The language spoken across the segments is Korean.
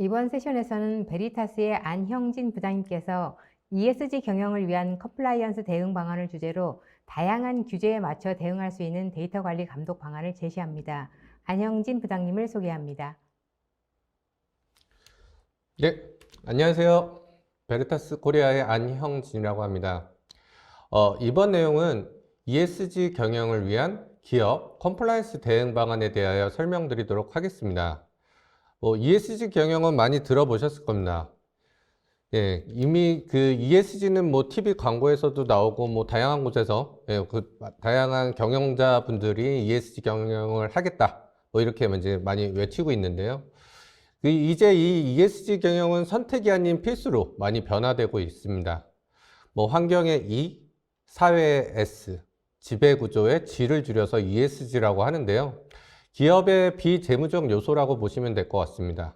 이번 세션에서는 베리타스의 안형진 부장님께서 ESG 경영을 위한 컴플라이언스 대응 방안을 주제로 다양한 규제에 맞춰 대응할 수 있는 데이터 관리 감독 방안을 제시합니다. 안형진 부장님을 소개합니다. 네, 안녕하세요. 베르타스 코리아의 안형진이라고 합니다. 이번 내용은 ESG 경영을 위한 기업 컴플라이언스 대응 방안에 대하여 설명드리도록 하겠습니다. ESG 경영은 많이 들어보셨을 겁니다. 예, 이미 그 ESG는 TV 광고에서도 나오고 다양한 곳에서 다양한 경영자분들이 ESG 경영을 하겠다 이렇게 이제 많이 외치고 있는데요. 이제 이 ESG 경영은 선택이 아닌 필수로 많이 변화되고 있습니다. 환경의 E, 사회의 S, 지배구조의 G를 줄여서 ESG라고 하는데요. 기업의 비재무적 요소라고 보시면 될 것 같습니다.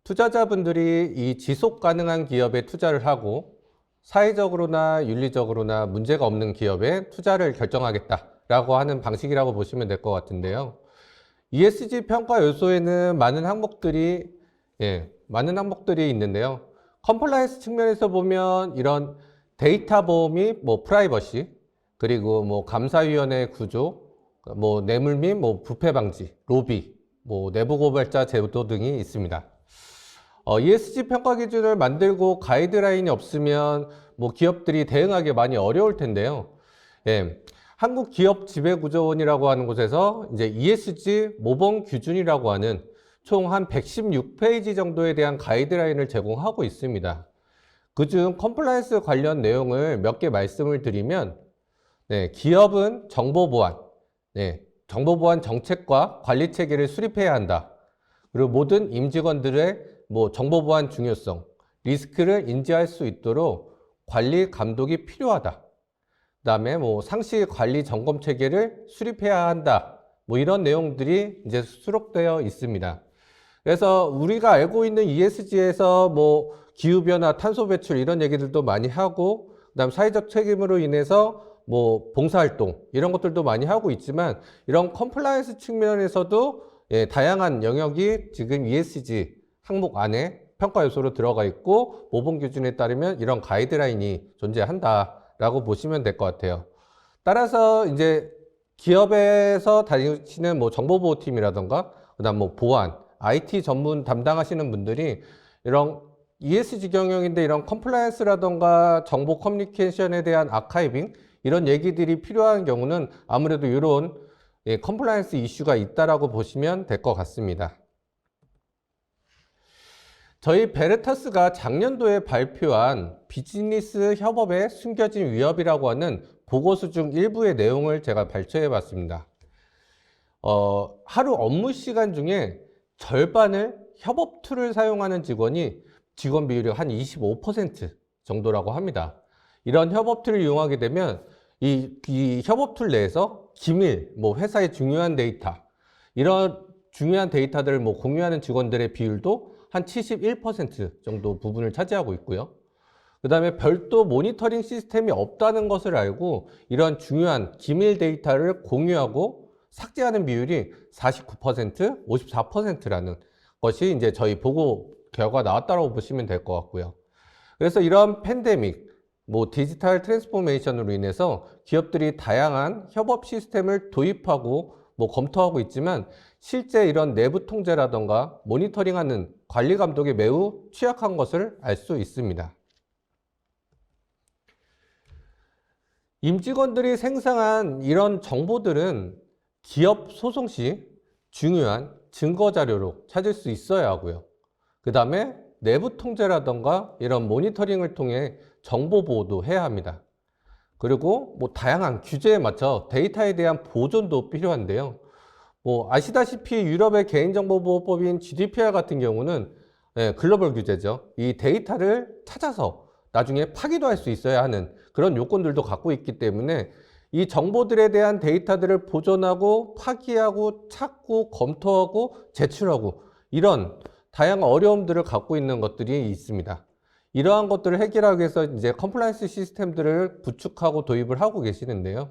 투자자분들이 이 지속 가능한 기업에 투자를 하고 사회적으로나 윤리적으로나 문제가 없는 기업에 투자를 결정하겠다라고 하는 방식이라고 보시면 될 것 같은데요. ESG 평가 요소에는 많은 항목들이 있는데요. 컴플라이언스 측면에서 보면 이런 데이터 보호 및 프라이버시, 그리고 감사위원회 구조, 뇌물 및 부패 방지, 로비, 내부 고발자 제도 등이 있습니다. ESG 평가 기준을 만들고 가이드라인이 없으면 기업들이 대응하기 많이 어려울 텐데요. 한국기업지배구조원이라고 하는 곳에서 이제 ESG 모범 규준이라고 하는 총 한 116페이지 정도에 대한 가이드라인을 제공하고 있습니다. 그중 컴플라이언스 관련 내용을 몇 개 말씀을 드리면, 기업은 정보보안, 정보보안 정책과 관리 체계를 수립해야 한다. 그리고 모든 임직원들의 정보보안 중요성, 리스크를 인지할 수 있도록 관리 감독이 필요하다. 그 다음에 상시 관리 점검 체계를 수립해야 한다. 이런 내용들이 이제 수록되어 있습니다. 그래서 우리가 알고 있는 ESG에서 기후변화, 탄소 배출 이런 얘기들도 많이 하고, 그 다음 사회적 책임으로 인해서 봉사활동 이런 것들도 많이 하고 있지만, 이런 컴플라이언스 측면에서도 다양한 영역이 지금 ESG 항목 안에 평가 요소로 들어가 있고, 모범 기준에 따르면 이런 가이드라인이 존재한다라고 보시면 될 것 같아요. 따라서 이제 기업에서 다니시는 정보보호팀이라던가, 그다음 보안, IT 전문 담당하시는 분들이 이런 ESG 경영인데 이런 컴플라이언스라던가 정보 커뮤니케이션에 대한 아카이빙 이런 얘기들이 필요한 경우는 아무래도 이런 컴플라이언스 이슈가 있다라고 보시면 될 것 같습니다. 저희 베르타스가 작년도에 발표한 비즈니스 협업의 숨겨진 위협이라고 하는 보고서 중 일부의 내용을 제가 발췌해 봤습니다. 하루 업무 시간 중에 절반을 협업 툴을 사용하는 직원 비율이 한 25% 정도라고 합니다. 이런 협업 툴을 이용하게 되면 이 협업 툴 내에서 기밀, 회사의 중요한 데이터, 이런 중요한 데이터들을 공유하는 직원들의 비율도 한 71% 정도 부분을 차지하고 있고요. 그 다음에 별도 모니터링 시스템이 없다는 것을 알고 이런 중요한 기밀 데이터를 공유하고 삭제하는 비율이 49%, 54%라는 것이 이제 저희 보고 결과 나왔다고 보시면 될 것 같고요. 그래서 이런 팬데믹, 디지털 트랜스포메이션으로 인해서 기업들이 다양한 협업 시스템을 도입하고 검토하고 있지만 실제 이런 내부 통제라던가 모니터링하는 관리 감독이 매우 취약한 것을 알 수 있습니다. 임직원들이 생성한 이런 정보들은 기업 소송 시 중요한 증거 자료로 찾을 수 있어야 하고요. 그 다음에 내부 통제라던가 이런 모니터링을 통해 정보 보호도 해야 합니다. 그리고 다양한 규제에 맞춰 데이터에 대한 보존도 필요한데요. 아시다시피 유럽의 개인정보보호법인 GDPR 같은 경우는 글로벌 규제죠. 이 데이터를 찾아서 나중에 파기도 할 수 있어야 하는 그런 요건들도 갖고 있기 때문에 이 정보들에 대한 데이터들을 보존하고 파기하고 찾고 검토하고 제출하고 이런 다양한 어려움들을 갖고 있는 것들이 있습니다. 이러한 것들을 해결하기 위해서 이제 컴플라이언스 시스템들을 구축하고 도입을 하고 계시는데요.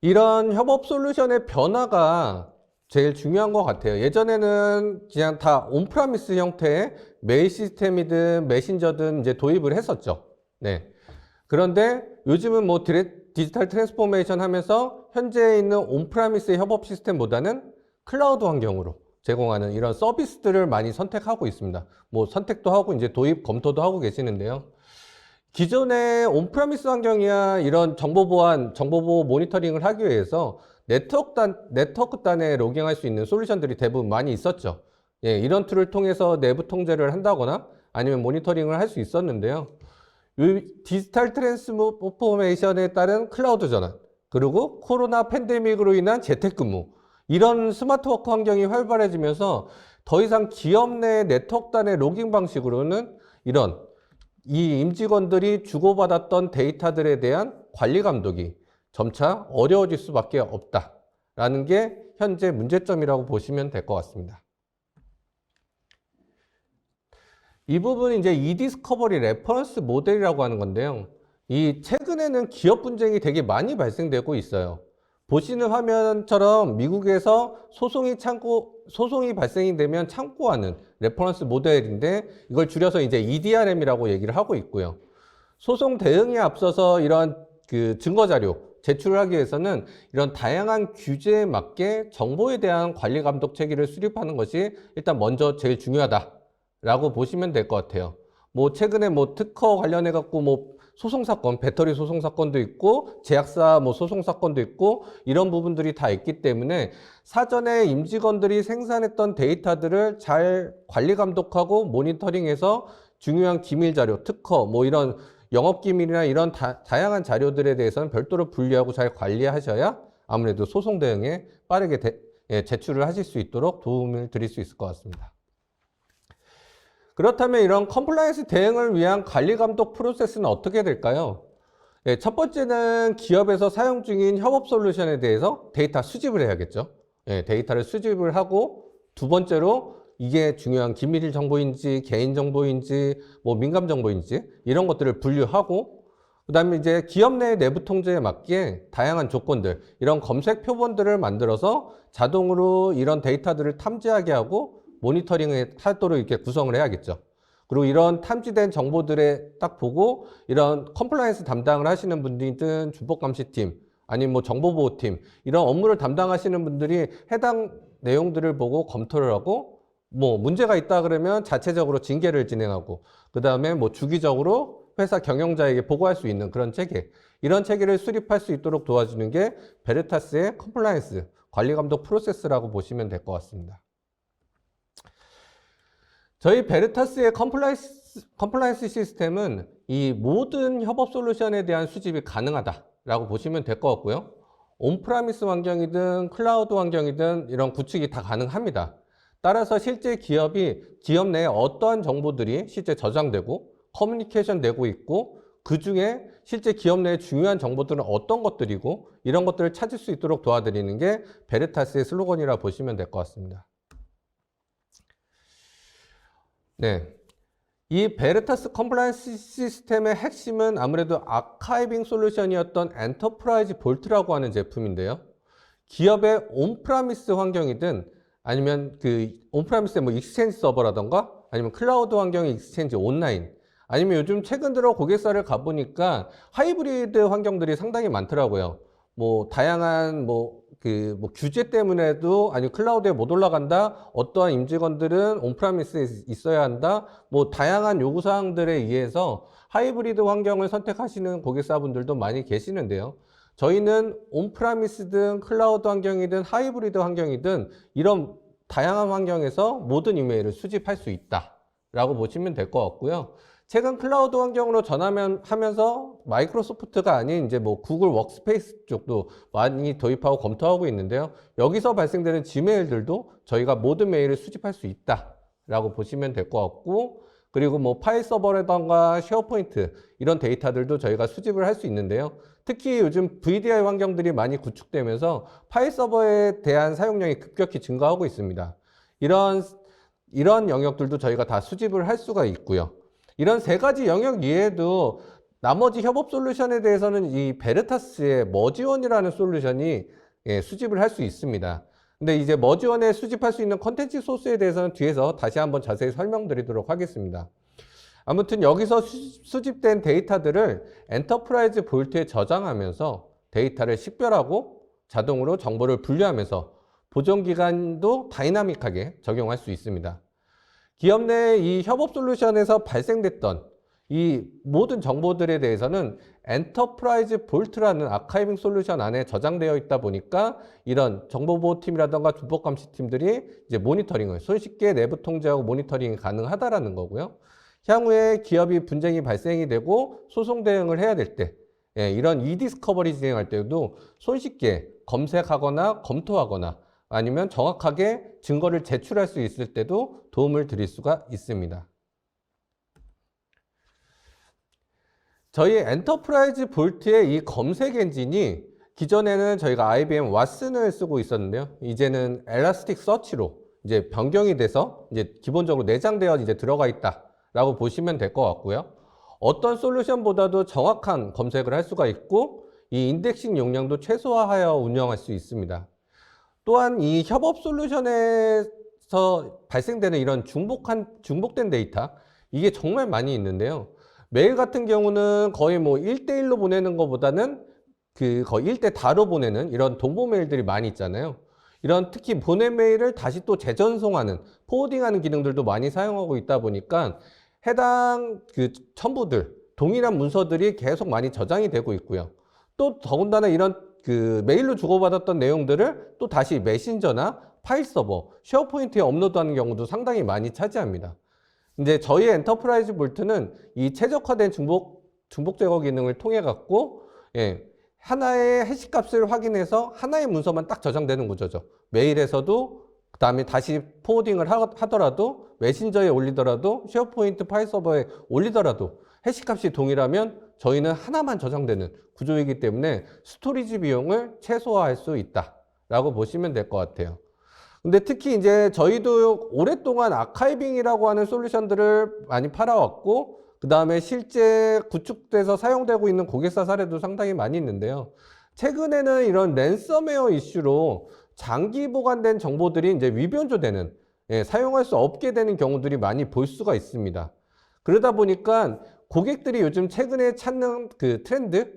이런 협업 솔루션의 변화가 제일 중요한 것 같아요. 예전에는 그냥 다 온프라미스 형태의 메일 시스템이든 메신저든 이제 도입을 했었죠. 네. 그런데 요즘은 뭐 디지털 트랜스포메이션 하면서 현재 있는 온프라미스 협업 시스템보다는 클라우드 환경으로 제공하는 이런 서비스들을 많이 선택하고 있습니다. 뭐 선택도 하고 이제 도입 검토도 하고 계시는데요. 기존의 온프라미스 환경이야 이런 정보 보안, 정보 보호 모니터링을 하기 위해서 네트워크 단에 로깅할 수 있는 솔루션들이 대부분 많이 있었죠. 예, 이런 툴을 통해서 내부 통제를 한다거나 아니면 모니터링을 할 수 있었는데요. 디지털 트랜스포메이션에 따른 클라우드 전환, 그리고 코로나 팬데믹으로 인한 재택근무, 이런 스마트워크 환경이 활발해지면서 더 이상 기업 내 네트워크 단의 로깅 방식으로는 이 임직원들이 주고받았던 데이터들에 대한 관리 감독이 점차 어려워질 수밖에 없다라는 게 현재 문제점이라고 보시면 될 것 같습니다. 이 부분이 이제 eDiscovery 레퍼런스 모델이라고 하는 건데요. 이 최근에는 기업 분쟁이 되게 많이 발생되고 있어요. 보시는 화면처럼 미국에서 소송이 발생이 되면 참고하는 레퍼런스 모델인데 이걸 줄여서 이제 EDRM이라고 얘기를 하고 있고요. 소송 대응에 앞서서 이런 증거 자료 제출을 하기 위해서는 이런 다양한 규제에 맞게 정보에 대한 관리 감독 체계를 수립하는 것이 일단 먼저 제일 중요하다라고 보시면 될 것 같아요. 뭐 최근에 뭐 특허 관련해 갖고 뭐 소송 사건, 배터리 소송 사건도 있고 제약사 뭐 소송 사건도 있고 이런 부분들이 다 있기 때문에 사전에 임직원들이 생산했던 데이터들을 잘 관리 감독하고 모니터링해서 중요한 기밀 자료, 특허 뭐 이런 영업 기밀이나 이런 다양한 자료들에 대해서는 별도로 분리하고 잘 관리하셔야 아무래도 소송 대응에 빠르게 제출을 하실 수 있도록 도움을 드릴 수 있을 것 같습니다. 그렇다면 이런 컴플라이언스 대응을 위한 관리 감독 프로세스는 어떻게 될까요? 첫 번째는 기업에서 사용 중인 협업 솔루션에 대해서 데이터 수집을 해야겠죠. 데이터를 수집을 하고 두 번째로 이게 중요한 기밀 정보인지 개인 정보인지 뭐 민감 정보인지 이런 것들을 분류하고 그다음에 이제 기업 내 내부 통제에 맞게 다양한 조건들 이런 검색 표본들을 만들어서 자동으로 이런 데이터들을 탐지하게 하고 모니터링을 하도록 이렇게 구성을 해야겠죠. 그리고 이런 탐지된 정보들에 딱 보고 이런 컴플라이언스 담당을 하시는 분들이든 준법감시팀 아니면 뭐 정보보호팀 이런 업무를 담당하시는 분들이 해당 내용들을 보고 검토를 하고 뭐 문제가 있다 그러면 자체적으로 징계를 진행하고 그 다음에 뭐 주기적으로 회사 경영자에게 보고할 수 있는 그런 체계 이런 체계를 수립할 수 있도록 도와주는 게 베르타스의 컴플라이언스 관리 감독 프로세스라고 보시면 될 것 같습니다. 저희 베르타스의 컴플라이언스 시스템은 이 모든 협업 솔루션에 대한 수집이 가능하다라고 보시면 될 것 같고요. 온프라미스 환경이든 클라우드 환경이든 이런 구축이 다 가능합니다. 따라서 실제 기업 내에 어떠한 정보들이 실제 저장되고 커뮤니케이션 되고 있고 그 중에 실제 기업 내의 중요한 정보들은 어떤 것들이고 이런 것들을 찾을 수 있도록 도와드리는 게 베르타스의 슬로건이라 보시면 될 것 같습니다. 네, 이 베르타스 컴플라이언스 시스템의 핵심은 아무래도 아카이빙 솔루션이었던 엔터프라이즈 볼트라고 하는 제품인데요. 기업의 온프라미스 환경이든 아니면 온프라미스의 뭐 익스체인지 서버라던가 아니면 클라우드 환경의 익스체인지 온라인 아니면 요즘 최근 들어 고객사를 가보니까 하이브리드 환경들이 상당히 많더라고요. 뭐 다양한 규제 때문에도 아니 클라우드에 못 올라간다. 어떠한 임직원들은 온프라미스에 있어야 한다. 뭐 다양한 요구 사항들에 의해서 하이브리드 환경을 선택하시는 고객사분들도 많이 계시는데요. 저희는 온프라미스든 클라우드 환경이든 하이브리드 환경이든 이런 다양한 환경에서 모든 이메일을 수집할 수 있다라고 보시면 될 것 같고요. 최근 클라우드 환경으로 전환하면서 마이크로소프트가 아닌 이제 뭐 구글 워크스페이스 쪽도 많이 도입하고 검토하고 있는데요. 여기서 발생되는 지메일들도 저희가 모든 메일을 수집할 수 있다라고 보시면 될 것 같고, 그리고 뭐 파일 서버라던가 쉐어포인트 이런 데이터들도 저희가 수집을 할 수 있는데요. 특히 요즘 VDI 환경들이 많이 구축되면서 파일 서버에 대한 사용량이 급격히 증가하고 있습니다. 이런 영역들도 저희가 다 수집을 할 수가 있고요. 이런 세 가지 영역 이외에도 나머지 협업 솔루션에 대해서는 이 베르타스의 머지원이라는 솔루션이 수집을 할 수 있습니다. 근데 이제 머지원에 수집할 수 있는 컨텐츠 소스에 대해서는 뒤에서 다시 한번 자세히 설명드리도록 하겠습니다. 아무튼 여기서 수집된 데이터들을 엔터프라이즈 볼트에 저장하면서 데이터를 식별하고 자동으로 정보를 분류하면서 보존 기간도 다이나믹하게 적용할 수 있습니다. 기업 내 이 협업 솔루션에서 발생됐던 이 모든 정보들에 대해서는 엔터프라이즈 볼트라는 아카이빙 솔루션 안에 저장되어 있다 보니까 이런 정보보호팀이라던가 준법감시팀들이 이제 모니터링을 손쉽게 내부 통제하고 모니터링이 가능하다라는 거고요. 향후에 기업이 분쟁이 발생이 되고 소송 대응을 해야 될 때, 이런 이디스커버리 진행할 때도 손쉽게 검색하거나 검토하거나 아니면 정확하게 증거를 제출할 수 있을 때도 도움을 드릴 수가 있습니다. 저희 엔터프라이즈 볼트의 이 검색 엔진이 기존에는 저희가 IBM 왓슨을 쓰고 있었는데요. 이제는 엘라스틱 서치로 이제 변경이 돼서 이제 기본적으로 내장되어 이제 들어가 있다라고 보시면 될 것 같고요. 어떤 솔루션보다도 정확한 검색을 할 수가 있고 이 인덱싱 용량도 최소화하여 운영할 수 있습니다. 또한 이 협업 솔루션에서 발생되는 이런 중복된 데이터, 이게 정말 많이 있는데요. 메일 같은 경우는 거의 뭐 1대1로 보내는 것보다는 거의 1대 다로 보내는 이런 동보 메일들이 많이 있잖아요. 이런 특히 보낸 메일을 다시 또 재전송하는, 포워딩하는 기능들도 많이 사용하고 있다 보니까 해당 첨부들, 동일한 문서들이 계속 많이 저장이 되고 있고요. 또 더군다나 이런 메일로 주고받았던 내용들을 또 다시 메신저나 파일 서버, 쉐어포인트에 업로드하는 경우도 상당히 많이 차지합니다. 이제 저희 엔터프라이즈 볼트는 이 최적화된 중복 제거 기능을 통해 갖고 하나의 해시값을 확인해서 하나의 문서만 딱 저장되는 구조죠. 메일에서도 그 다음에 다시 포워딩을 하더라도 메신저에 올리더라도 쉐어포인트 파일 서버에 올리더라도 해시값이 동일하면 저희는 하나만 저장되는 구조이기 때문에 스토리지 비용을 최소화할 수 있다라고 보시면 될 것 같아요. 근데 특히 이제 저희도 오랫동안 아카이빙이라고 하는 솔루션들을 많이 팔아왔고, 그 다음에 실제 구축돼서 사용되고 있는 고객사 사례도 상당히 많이 있는데요. 최근에는 이런 랜섬웨어 이슈로 장기 보관된 정보들이 이제 위변조되는, 사용할 수 없게 되는 경우들이 많이 볼 수가 있습니다. 그러다 보니까 고객들이 요즘 최근에 찾는 트렌드,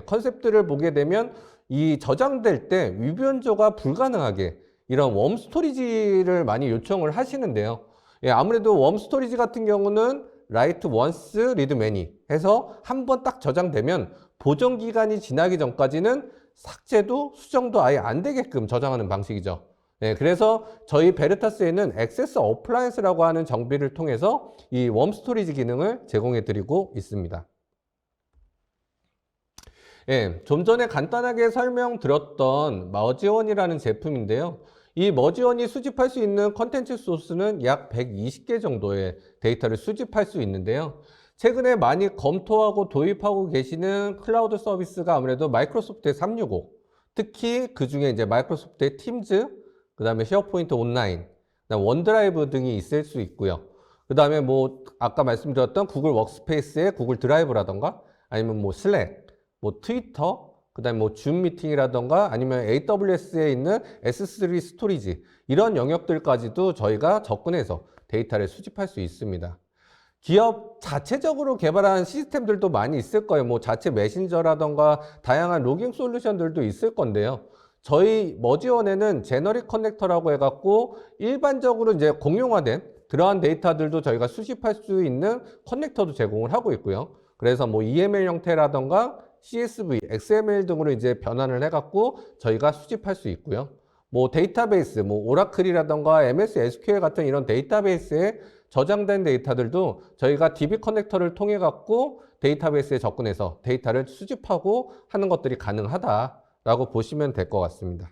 컨셉들을 보게 되면 이 저장될 때 위변조가 불가능하게 이런 웜 스토리지를 많이 요청을 하시는데요. 아무래도 웜 스토리지 같은 경우는 write once, read many 해서 한번 딱 저장되면 보정 기간이 지나기 전까지는 삭제도 수정도 아예 안 되게끔 저장하는 방식이죠. 그래서 저희 베르타스에는 액세스 어플라이언스라고 하는 정비를 통해서 이 웜 스토리지 기능을 제공해 드리고 있습니다. 좀 전에 간단하게 설명드렸던 머지원이라는 제품인데요. 이 머지원이 수집할 수 있는 컨텐츠 소스는 약 120개 정도의 데이터를 수집할 수 있는데요. 최근에 많이 검토하고 도입하고 계시는 클라우드 서비스가 아무래도 마이크로소프트의 365, 특히 그 중에 이제 마이크로소프트의 팀즈, 그 다음에 쉐어포인트 온라인, 그다음 원드라이브 등이 있을 수 있고요. 그 다음에 뭐 아까 말씀드렸던 구글 워크스페이스의 구글 드라이브라던가 아니면 뭐 슬랙, 뭐 트위터, 그 다음에 뭐 줌 미팅이라던가 아니면 AWS에 있는 S3 스토리지, 이런 영역들까지도 저희가 접근해서 데이터를 수집할 수 있습니다. 기업 자체적으로 개발한 시스템들도 많이 있을 거예요. 뭐 자체 메신저라던가 다양한 로깅 솔루션들도 있을 건데요. 저희 머지원에는 제너릭 커넥터라고 해갖고 일반적으로 이제 공용화된 그러한 데이터들도 저희가 수집할 수 있는 커넥터도 제공을 하고 있고요. 그래서 뭐 EML 형태라던가 CSV, XML 등으로 이제 변환을 해갖고 저희가 수집할 수 있고요. 뭐 데이터베이스, 뭐 오라클이라던가 MS SQL 같은 이런 데이터베이스에 저장된 데이터들도 저희가 DB 커넥터를 통해 갖고 데이터베이스에 접근해서 데이터를 수집하고 하는 것들이 가능하다라고 보시면 될 것 같습니다.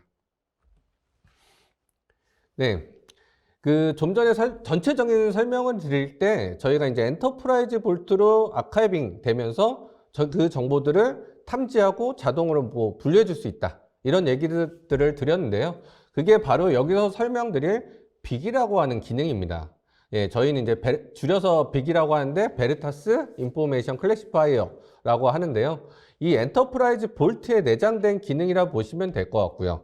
좀 전에 전체적인 설명을 드릴 때 저희가 이제 엔터프라이즈 볼트로 아카이빙 되면서 그 정보들을 탐지하고 자동으로 뭐 분류해 줄 수 있다, 이런 얘기들을 드렸는데요. 그게 바로 여기서 설명드릴 빅이라고 하는 기능입니다. 저희는 이제 줄여서 빅이라고 하는데 베르타스 인포메이션 클래시파이어라고 하는데요. 이 엔터프라이즈 볼트에 내장된 기능이라 보시면 될 것 같고요.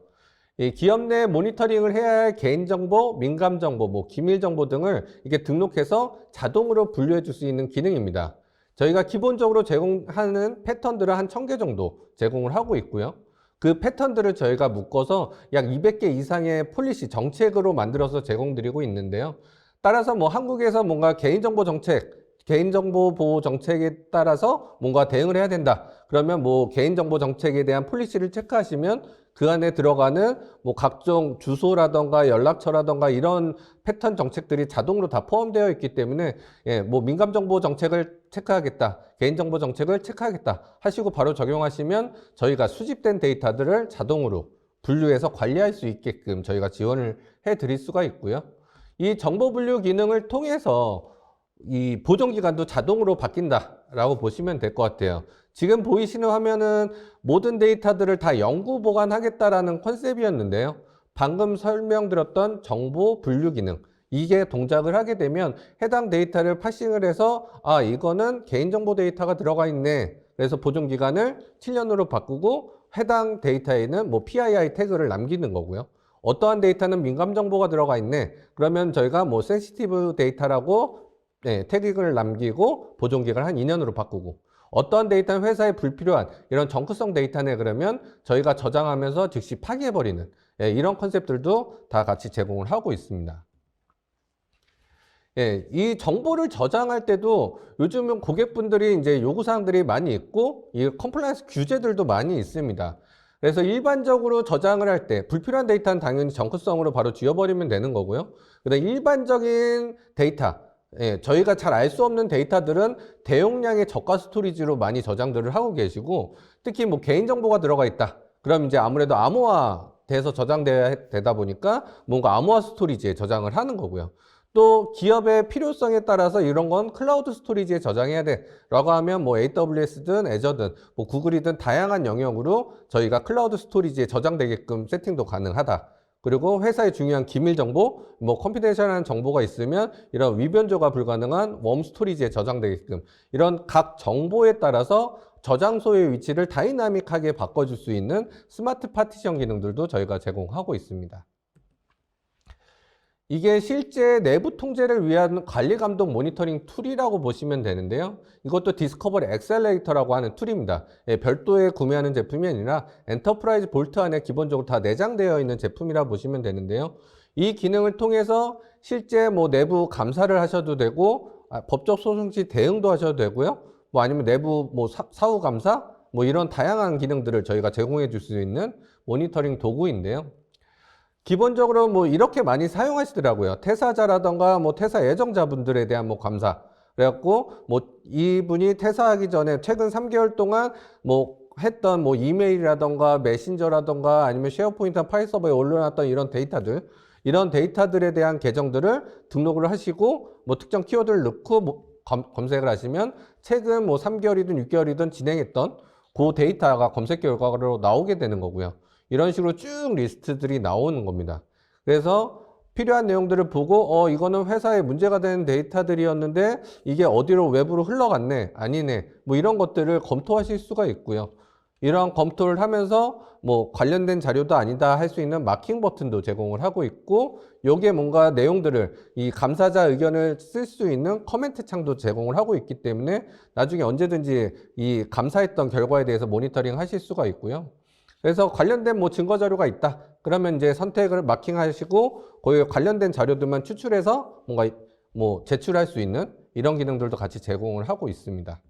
이 기업 내 모니터링을 해야 할 개인정보, 민감정보, 기밀정보 등을 이게 등록해서 자동으로 분류해 줄 수 있는 기능입니다. 저희가 기본적으로 제공하는 패턴들을 한 1000개 정도 제공을 하고 있고요. 그 패턴들을 저희가 묶어서 약 200개 이상의 폴리시, 정책으로 만들어서 제공드리고 있는데요. 따라서 한국에서 뭔가 개인정보 정책, 개인정보 보호 정책에 따라서 뭔가 대응을 해야 된다. 그러면 개인정보 정책에 대한 폴리시를 체크하시면 그 안에 들어가는 각종 주소라던가 연락처라던가 이런 패턴 정책들이 자동으로 다 포함되어 있기 때문에 민감정보 정책을 체크하겠다, 개인정보 정책을 체크하겠다 하시고 바로 적용하시면 저희가 수집된 데이터들을 자동으로 분류해서 관리할 수 있게끔 저희가 지원을 해 드릴 수가 있고요. 이 정보 분류 기능을 통해서 이 보존기간도 자동으로 바뀐다라고 보시면 될 것 같아요. 지금 보이시는 화면은 모든 데이터들을 다 영구 보관하겠다라는 컨셉이었는데요. 방금 설명드렸던 정보 분류 기능, 이게 동작을 하게 되면 해당 데이터를 파싱을 해서 이거는 개인정보 데이터가 들어가 있네. 그래서 보존기간을 7년으로 바꾸고 해당 데이터에는 PII 태그를 남기는 거고요. 어떠한 데이터는 민감정보가 들어가 있네. 그러면 저희가 센시티브 데이터라고 태그를 남기고 보존기간을 한 2년으로 바꾸고, 어떠한 데이터는 회사에 불필요한 이런 정크성 데이터네 그러면 저희가 저장하면서 즉시 파기해버리는 이런 컨셉들도 다 같이 제공을 하고 있습니다. 이 정보를 저장할 때도 요즘은 고객분들이 이제 요구사항들이 많이 있고 이 컴플라이언스 규제들도 많이 있습니다. 그래서 일반적으로 저장을 할 때 불필요한 데이터는 당연히 정크성으로 바로 지워버리면 되는 거고요. 그다음 일반적인 데이터, 저희가 잘 알 수 없는 데이터들은 대용량의 저가 스토리지로 많이 저장들을 하고 계시고, 특히 개인정보가 들어가 있다. 그럼 이제 아무래도 암호화돼서 저장되다 보니까 뭔가 암호화 스토리지에 저장을 하는 거고요. 또 기업의 필요성에 따라서 이런 건 클라우드 스토리지에 저장해야 돼 라고 하면 AWS든 애저든 구글이든 다양한 영역으로 저희가 클라우드 스토리지에 저장되게끔 세팅도 가능하다. 그리고 회사의 중요한 기밀 정보, 컨피덴셜한 정보가 있으면 이런 위변조가 불가능한 웜 스토리지에 저장되게끔 이런 각 정보에 따라서 저장소의 위치를 다이나믹하게 바꿔줄 수 있는 스마트 파티션 기능들도 저희가 제공하고 있습니다. 이게 실제 내부 통제를 위한 관리 감독 모니터링 툴이라고 보시면 되는데요. 이것도 디스커버리 엑셀레이터라고 하는 툴입니다. 별도의 구매하는 제품이 아니라 엔터프라이즈 볼트 안에 기본적으로 다 내장되어 있는 제품이라 보시면 되는데요. 이 기능을 통해서 실제 내부 감사를 하셔도 되고 법적 소송 시 대응도 하셔도 되고요. 아니면 내부 사후 감사 이런 다양한 기능들을 저희가 제공해 줄 수 있는 모니터링 도구인데요. 기본적으로 이렇게 많이 사용하시더라고요. 퇴사자라던가 퇴사 예정자분들에 대한 감사. 그래갖고 이분이 퇴사하기 전에 최근 3개월 동안 했던 이메일이라던가 메신저라던가 아니면 쉐어포인트 파일 서버에 올려놨던 이런 데이터들에 대한 계정들을 등록을 하시고 특정 키워드를 넣고 검색을 하시면 최근 3개월이든 6개월이든 진행했던 그 데이터가 검색 결과로 나오게 되는 거고요. 이런 식으로 쭉 리스트들이 나오는 겁니다. 그래서 필요한 내용들을 보고 이거는 회사에 문제가 되는 데이터들이었는데 이게 어디로 외부로 흘러갔네, 아니네, 이런 것들을 검토하실 수가 있고요. 이런 검토를 하면서 관련된 자료도 아니다 할 수 있는 마킹 버튼도 제공을 하고 있고, 요게 뭔가 내용들을 이 감사자 의견을 쓸 수 있는 커멘트 창도 제공을 하고 있기 때문에 나중에 언제든지 이 감사했던 결과에 대해서 모니터링 하실 수가 있고요. 그래서 관련된 증거 자료가 있다. 그러면 이제 선택을 마킹하시고 거기에 관련된 자료들만 추출해서 뭔가 제출할 수 있는 이런 기능들도 같이 제공을 하고 있습니다.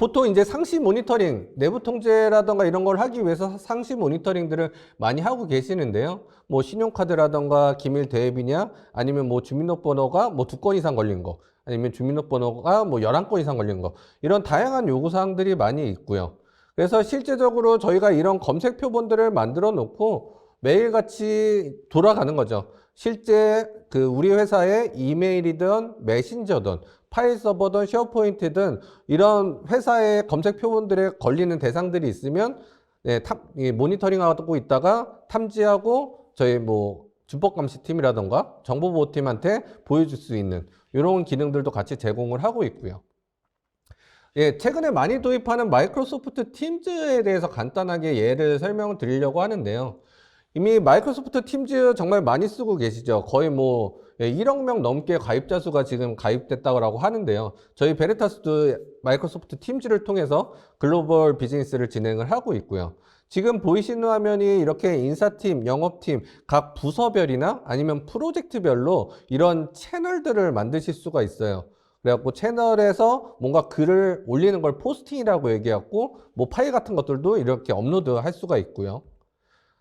보통 이제 상시 모니터링, 내부 통제라던가 이런 걸 하기 위해서 상시 모니터링들을 많이 하고 계시는데요. 신용카드라던가 기밀 대입이냐, 아니면 주민등록번호가 2건 이상 걸린 거, 아니면 주민등록번호가 11건 이상 걸린 거, 이런 다양한 요구사항들이 많이 있고요. 그래서 실제적으로 저희가 이런 검색 표본들을 만들어 놓고 매일같이 돌아가는 거죠. 실제 우리 회사의 이메일이든 메신저든 파일 서버든 쉐어포인트든 이런 회사의 검색 표본들에 걸리는 대상들이 있으면 모니터링하고 있다가 탐지하고 저희 준법감시팀이라던가 정보보호팀한테 보여줄 수 있는 이런 기능들도 같이 제공을 하고 있고요. 최근에 많이 도입하는 마이크로소프트 팀즈에 대해서 간단하게 예를 설명을 드리려고 하는데요. 이미 마이크로소프트 팀즈 정말 많이 쓰고 계시죠. 거의 뭐 1억 명 넘게 가입자 수가 지금 가입됐다고 하는데요. 저희 베리타스도 마이크로소프트 팀즈를 통해서 글로벌 비즈니스를 진행을 하고 있고요. 지금 보이시는 화면이 이렇게 인사팀, 영업팀, 각 부서별이나 아니면 프로젝트별로 이런 채널들을 만드실 수가 있어요. 그래갖고 채널에서 뭔가 글을 올리는 걸 포스팅이라고 얘기하고 뭐 파일 같은 것들도 이렇게 업로드 할 수가 있고요.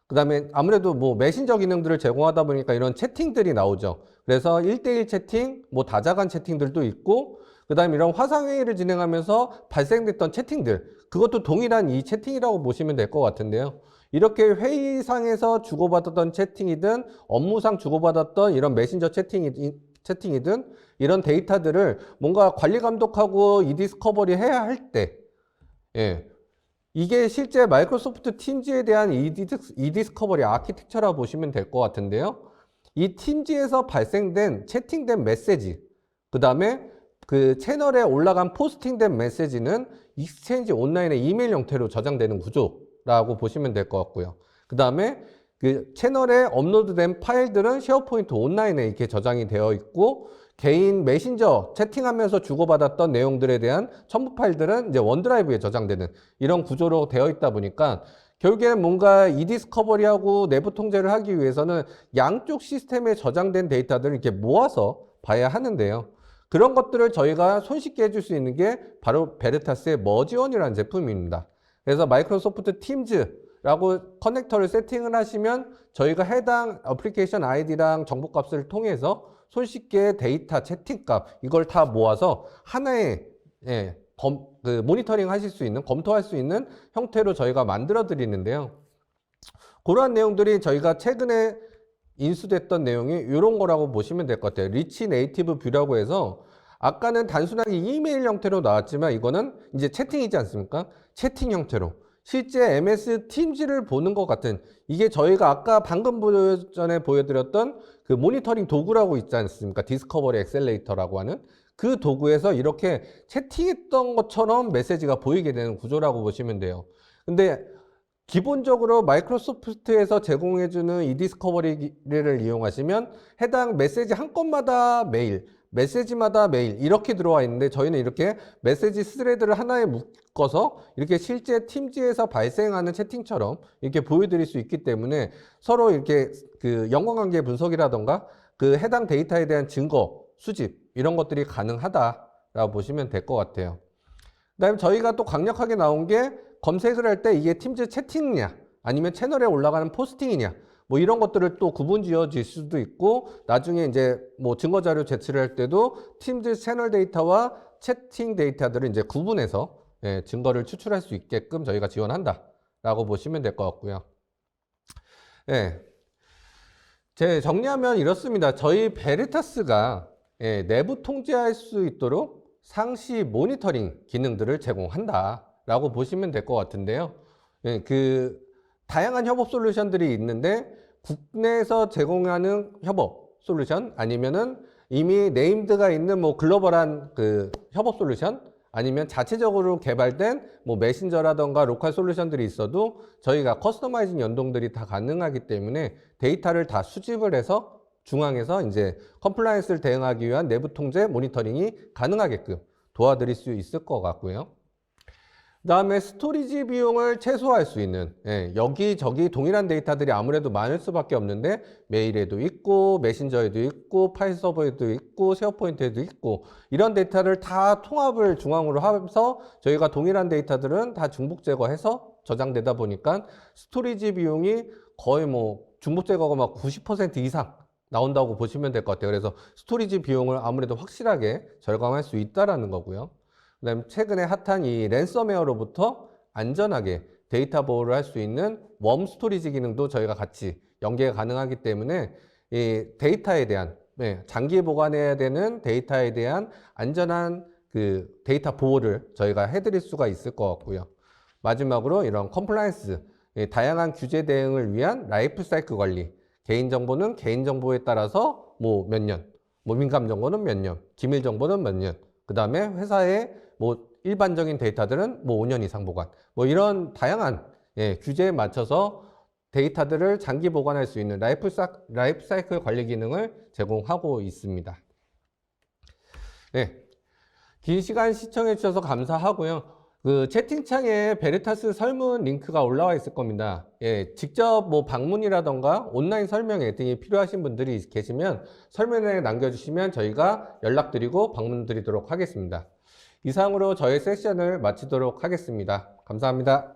그 다음에 아무래도 뭐 메신저 기능들을 제공하다 보니까 이런 채팅들이 나오죠. 그래서 1대1 채팅, 뭐 다자간 채팅들도 있고, 그 다음에 이런 화상회의를 진행하면서 발생됐던 채팅들, 그것도 동일한 이 채팅이라고 보시면 될 것 같은데요. 이렇게 회의상에서 주고받았던 채팅이든 업무상 주고받았던 이런 메신저 채팅이든 이런 데이터들을 뭔가 관리 감독하고 이디스커버리 해야 할 때, 예. 이게 실제 마이크로소프트 팀즈에 대한 이디스커버리 아키텍처라고 보시면 될 것 같은데요. 이 팀즈에서 발생된 채팅된 메시지, 그 다음에 그 채널에 올라간 포스팅된 메시지는 익스체인지 온라인의 이메일 형태로 저장되는 구조라고 보시면 될 것 같고요. 그 다음에 그 채널에 업로드된 파일들은 쉐어포인트 온라인에 이렇게 저장이 되어 있고, 개인 메신저 채팅하면서 주고받았던 내용들에 대한 첨부 파일들은 이제 원드라이브에 저장되는 이런 구조로 되어 있다 보니까 결국에는 뭔가 이디스커버리하고 내부 통제를 하기 위해서는 양쪽 시스템에 저장된 데이터들을 이렇게 모아서 봐야 하는데요. 그런 것들을 저희가 손쉽게 해줄 수 있는 게 바로 베르타스의 머지원이라는 제품입니다. 그래서 마이크로소프트 팀즈라고 커넥터를 세팅을 하시면 저희가 해당 애플리케이션 아이디랑 정보값을 통해서 손쉽게 데이터, 채팅값 이걸 다 모아서 하나의 모니터링 하실 수 있는, 검토할 수 있는 형태로 저희가 만들어 드리는데요. 그러한 내용들이 저희가 최근에 인수됐던 내용이 이런 거라고 보시면 될 것 같아요. 리치 네이티브 뷰라고 해서 아까는 단순하게 이메일 형태로 나왔지만 이거는 이제 채팅이지 않습니까? 채팅 형태로 실제 MS 팀즈를 보는 것 같은, 이게 저희가 아까 방금 전에 보여드렸던 그 모니터링 도구라고 있지 않습니까? 디스커버리 엑셀레이터라고 하는 그 도구에서 이렇게 채팅했던 것처럼 메시지가 보이게 되는 구조라고 보시면 돼요. 근데 기본적으로 마이크로소프트에서 제공해주는 이 디스커버리를 이용하시면 해당 메시지 한 건마다 메일, 메시지마다 메일 이렇게 들어와 있는데, 저희는 이렇게 메시지 스레드를 하나에 묶어서 이렇게 실제 팀즈에서 발생하는 채팅처럼 이렇게 보여드릴 수 있기 때문에 서로 이렇게 그 연관관계 분석이라던가 그 해당 데이터에 대한 증거 수집 이런 것들이 가능하다라고 보시면 될 것 같아요. 그다음에 저희가 또 강력하게 나온 게 검색을 할 때 이게 팀즈 채팅이냐 아니면 채널에 올라가는 포스팅이냐 뭐 이런 것들을 또 구분 지어질 수도 있고, 나중에 이제 뭐 증거 자료 제출을 할 때도 팀즈 채널 데이터와 채팅 데이터들을 이제 구분해서 증거를 추출할 수 있게끔 저희가 지원한다라고 보시면 될 것 같고요. 제 정리하면 이렇습니다. 저희 베리타스가 내부 통제할 수 있도록 상시 모니터링 기능들을 제공한다라고 보시면 될 것 같은데요. 그 다양한 협업 솔루션들이 있는데, 국내에서 제공하는 협업 솔루션 아니면은 이미 네임드가 있는 뭐 글로벌한 그 협업 솔루션 아니면 자체적으로 개발된 뭐 메신저라던가 로컬 솔루션들이 있어도 저희가 커스터마이징 연동들이 다 가능하기 때문에 데이터를 다 수집을 해서 중앙에서 이제 컴플라이언스를 대응하기 위한 내부 통제 모니터링이 가능하게끔 도와드릴 수 있을 것 같고요. 그 다음에 스토리지 비용을 최소화할 수 있는, 여기저기 동일한 데이터들이 아무래도 많을 수밖에 없는데 메일에도 있고 메신저에도 있고 파일 서버에도 있고 쉐어포인트에도 있고 이런 데이터를 다 통합을 중앙으로 하면서 저희가 동일한 데이터들은 다 중복 제거해서 저장되다 보니까 스토리지 비용이 거의 뭐 중복 제거가 막 90% 이상 나온다고 보시면 될 것 같아요. 그래서 스토리지 비용을 아무래도 확실하게 절감할 수 있다라는 거고요. 그다음에 최근에 핫한 이 랜섬웨어로부터 안전하게 데이터 보호를 할 수 있는 웜 스토리지 기능도 저희가 같이 연계가 가능하기 때문에 이 데이터에 대한 장기 보관해야 되는 데이터에 대한 안전한 그 데이터 보호를 저희가 해드릴 수가 있을 것 같고요. 마지막으로 이런 컴플라이언스, 다양한 규제 대응을 위한 라이프 사이클 관리, 개인정보는 개인정보에 따라서 뭐 몇 년, 뭐 민감정보는 몇 년, 기밀정보는 몇 년, 그 다음에 회사의 뭐 일반적인 데이터들은 뭐 5년 이상 보관, 뭐 이런 다양한 규제에 맞춰서 데이터들을 장기 보관할 수 있는 라이프 사이클 관리 기능을 제공하고 있습니다. 네. 긴 시간 시청해 주셔서 감사하고요. 그 채팅창에 베리타스 설문 링크가 올라와 있을 겁니다. 예, 직접 뭐 방문이라던가 온라인 설명회 등이 필요하신 분들이 계시면 설명에 남겨주시면 저희가 연락드리고 방문드리도록 하겠습니다. 이상으로 저의 세션을 마치도록 하겠습니다. 감사합니다.